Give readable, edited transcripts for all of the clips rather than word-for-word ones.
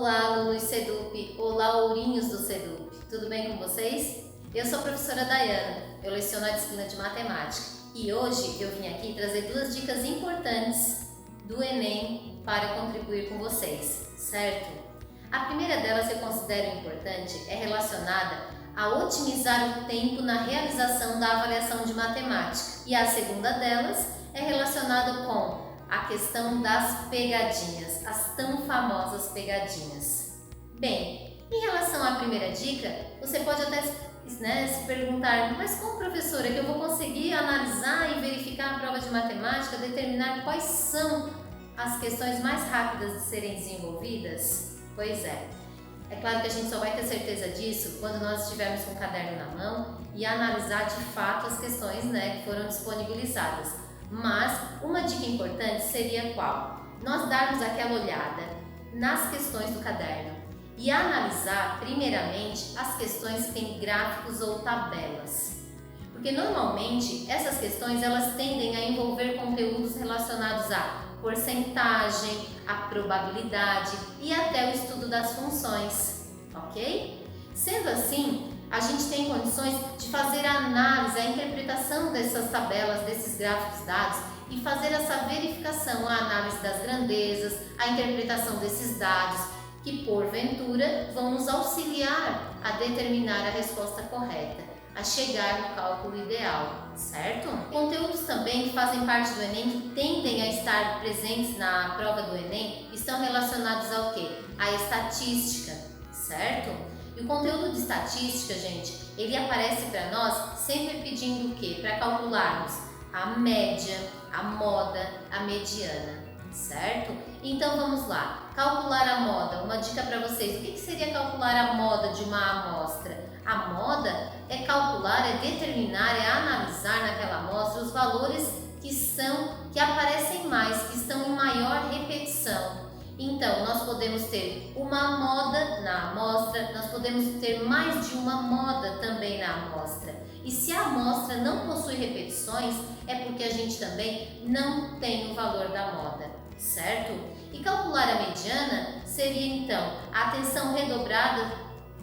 Olá, alunos Sedup! Olá, ourinhos do Sedup! Tudo bem com vocês? Eu sou a professora Dayana, eu leciono a disciplina de matemática e hoje eu vim aqui trazer duas dicas importantes do Enem para contribuir com vocês, certo? A primeira delas eu considero importante é relacionada a otimizar o tempo na realização da avaliação de matemática e a segunda delas é relacionada com a questão das pegadinhas, as tão famosas pegadinhas. Bem, em relação à primeira dica, você pode até se perguntar, mas como professora que eu vou conseguir analisar e verificar a prova de matemática, determinar quais são as questões mais rápidas de serem desenvolvidas? Pois é. É claro que a gente só vai ter certeza disso quando nós estivermos com o caderno na mão e analisar de fato as questões que foram disponibilizadas. Mas uma dica importante seria qual? Nós darmos aquela olhada nas questões do caderno e analisar primeiramente as questões que têm gráficos ou tabelas. Porque normalmente essas questões elas tendem a envolver conteúdos relacionados a porcentagem, a probabilidade e até o estudo das funções, ok? Sendo assim, a gente tem condições de fazer a análise, a interpretação dessas tabelas, desses gráficos dados e fazer essa verificação, a análise das grandezas, a interpretação desses dados que, porventura, vão nos auxiliar a determinar a resposta correta, a chegar no cálculo ideal, certo? Conteúdos também que fazem parte do Enem, que tendem a estar presentes na prova do Enem, estão relacionados ao quê? À estatística, certo? E o conteúdo de estatística, gente, ele aparece para nós sempre pedindo o quê? Para calcularmos a média, a moda, a mediana, certo? Então vamos lá, calcular a moda, uma dica para vocês, o que seria calcular a moda de uma amostra? A moda é calcular, é determinar, é analisar naquela amostra os valores que aparecem mais, que estão em maior repetição. Então, nós podemos ter uma moda na amostra, nós podemos ter mais de uma moda também na amostra. E se a amostra não possui repetições, é porque a gente também não tem o valor da moda, certo? E calcular a mediana seria então, a atenção redobrada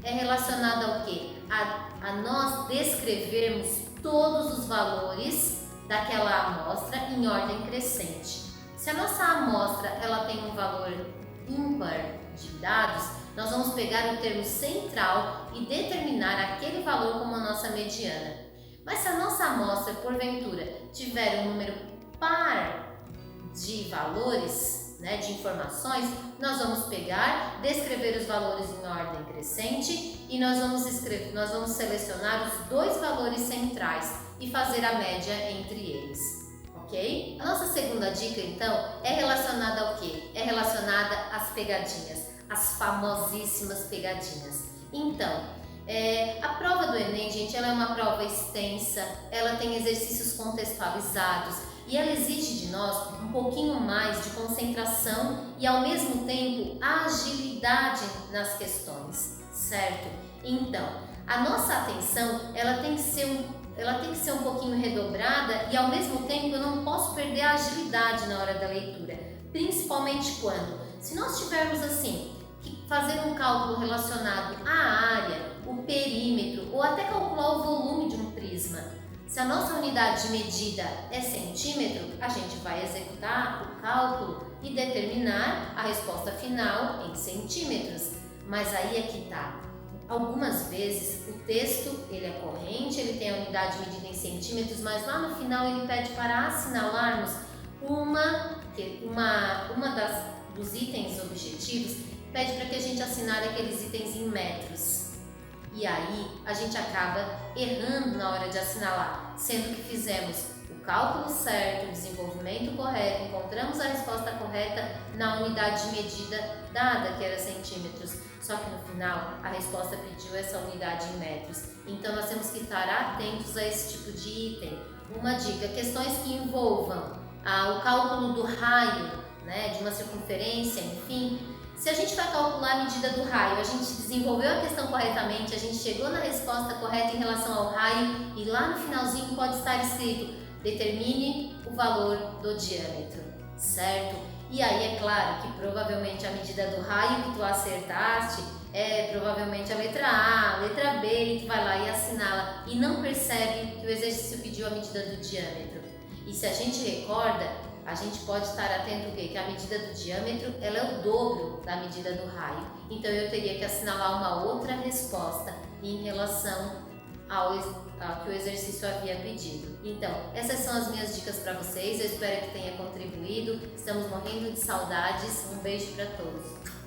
é relacionada ao quê? A nós descrevermos todos os valores daquela amostra em ordem crescente. Se a nossa amostra ela tem um valor ímpar de dados, nós vamos pegar o termo central e determinar aquele valor como a nossa mediana. Mas se a nossa amostra, porventura, tiver um número par de valores, de informações, nós vamos pegar, descrever os valores em ordem crescente e nós vamos selecionar os dois valores centrais e fazer a média entre eles. Ok? A nossa segunda dica, então, é relacionada ao quê? É relacionada às pegadinhas, as famosíssimas pegadinhas. Então, a prova do Enem, gente, ela é uma prova extensa, ela tem exercícios contextualizados e ela exige de nós um pouquinho mais de concentração e, ao mesmo tempo, agilidade nas questões, certo? Então, a nossa atenção, ela tem que ser um pouquinho redobrada e ao mesmo tempo eu não posso perder a agilidade na hora da leitura, principalmente quando, se nós tivermos assim, que fazer um cálculo relacionado à área, o perímetro ou até calcular o volume de um prisma. Se a nossa unidade de medida é centímetro, a gente vai executar o cálculo e determinar a resposta final em centímetros, mas aí é que está. Algumas vezes o texto ele é corrente, ele tem a unidade medida em centímetros, mas lá no final ele pede para assinalarmos dos itens objetivos, pede para que a gente assinale aqueles itens em metros. E aí a gente acaba errando na hora de assinalar, sendo que fizemos o cálculo certo, o desenvolvimento correto, encontramos a resposta correta na unidade de medida dada, que era centímetros. Só que no final a resposta pediu essa unidade em metros. Então nós temos que estar atentos a esse tipo de item. Uma dica, questões que envolvam o cálculo do raio, de uma circunferência, enfim. Se a gente vai calcular a medida do raio, a gente desenvolveu a questão corretamente, a gente chegou na resposta correta em relação ao raio e lá no finalzinho pode estar escrito: determine o valor do diâmetro, certo? E aí é claro que provavelmente a medida do raio que tu acertaste é provavelmente a letra A, a letra B, e tu vai lá e assinala e não percebe que o exercício pediu a medida do diâmetro. E se a gente recorda, a gente pode estar atento o quê? Que a medida do diâmetro ela é o dobro da medida do raio. Então eu teria que assinalar uma outra resposta em relação ao que o exercício havia pedido. Então, essas são as minhas dicas para vocês, eu espero que tenha contribuído. Estamos morrendo de saudades. Um beijo para todos.